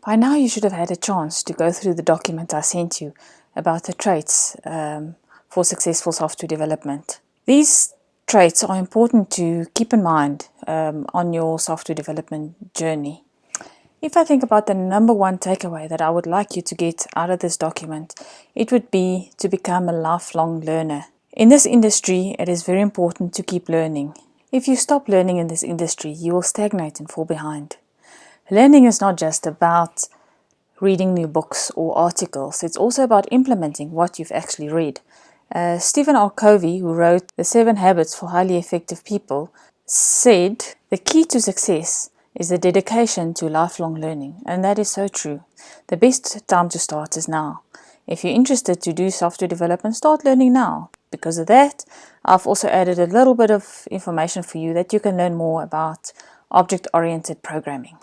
By now you should have had a chance to go through the document I sent you about the traits for successful software development. These traits are important to keep in mind on your software development journey. If I think about the number one takeaway that I would like you to get out of this document, it would be to become a lifelong learner. In this industry, it is very important to keep learning. If you stop learning in this industry, you will stagnate and fall behind. Learning is not just about reading new books or articles. It's also about implementing what you've actually read. Stephen R. Covey, who wrote The 7 Habits for Highly Effective People, said the key to success is the dedication to lifelong learning. And that is so true. The best time to start is now. If you're interested to do software development, start learning now. Because of that, I've also added a little bit of information for you that you can learn more about object-oriented programming.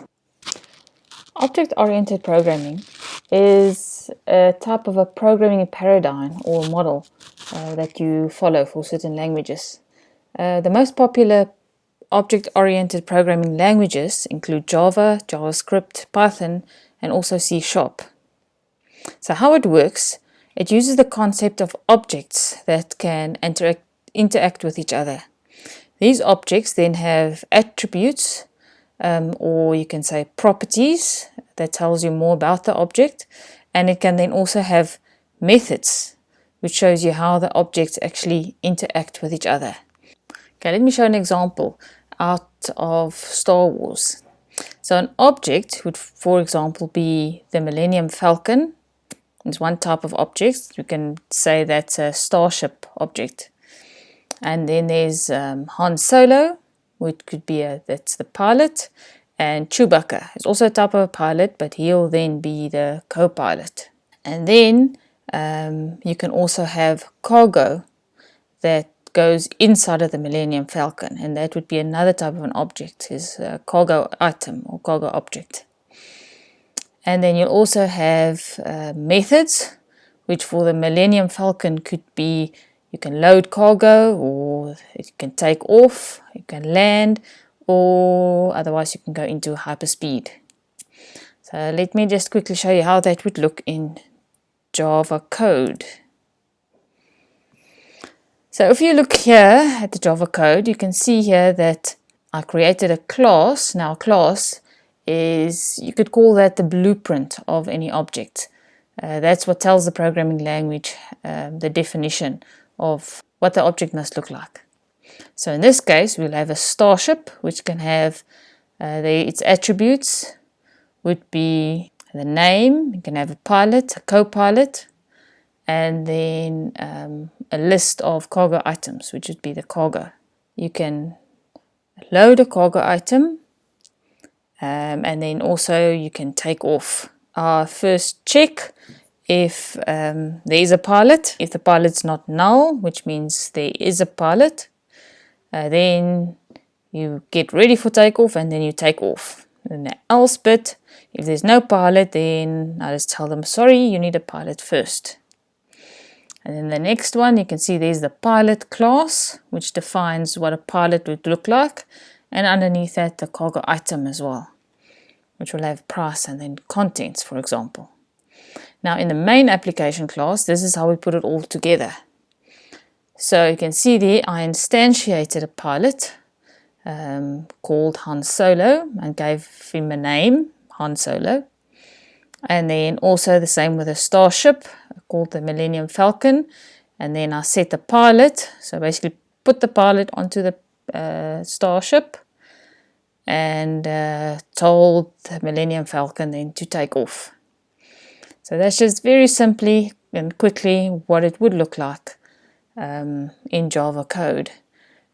Object-oriented programming is a type of a programming paradigm or model that you follow for certain languages. The most popular object-oriented programming languages include Java, JavaScript, Python, and also C#. So how it works, it uses the concept of objects that can interact with each other. These objects then have attributes, or you can say properties, that tells you more about the object, and it can then also have methods, which shows you how the objects actually interact with each other. Okay, let me show an example out of Star Wars. So an object would, for example, be the Millennium Falcon. It's one type of object. You can say that's a starship object. And then there's Han Solo, which could be that's the pilot, and Chewbacca is also a type of pilot, but he'll then be the co-pilot. And then you can also have cargo that goes inside of the Millennium Falcon, and that would be another type of an object, is a cargo item or cargo object. And then you'll also have methods, which for the Millennium Falcon could be you can load cargo, or it can take off, you can land, or otherwise you can go into hyperspeed. So let me just quickly show you how that would look in Java code. So if you look here at the Java code, you can see here that I created a class. Now a class is, you could call that the blueprint of any object. That's what tells the programming language the definition of what the object must look like. So in this case, we'll have a starship, which can have its attributes would be the name. You can have a pilot, a co-pilot, and then a list of cargo items, which would be the cargo. You can load a cargo item, and then also you can take off. First check if there is a pilot. If the pilot's not null, which means there is a pilot, then you get ready for takeoff and then you take off. And the else bit, if there's no pilot, then I just tell them, sorry, you need a pilot first. And then the next one, you can see there's the pilot class, which defines what a pilot would look like. And underneath that, the cargo item as well, which will have price and then contents, for example. Now in the main application class, this is how we put it all together. So you can see there I instantiated a pilot called Han Solo and gave him a name, Han Solo. And then also the same with a starship called the Millennium Falcon. And then I set the pilot, so basically put the pilot onto the starship and told the Millennium Falcon then to take off. So that's just very simply and quickly what it would look like in Java code,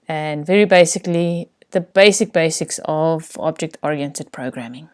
and very basically the basics of object-oriented programming.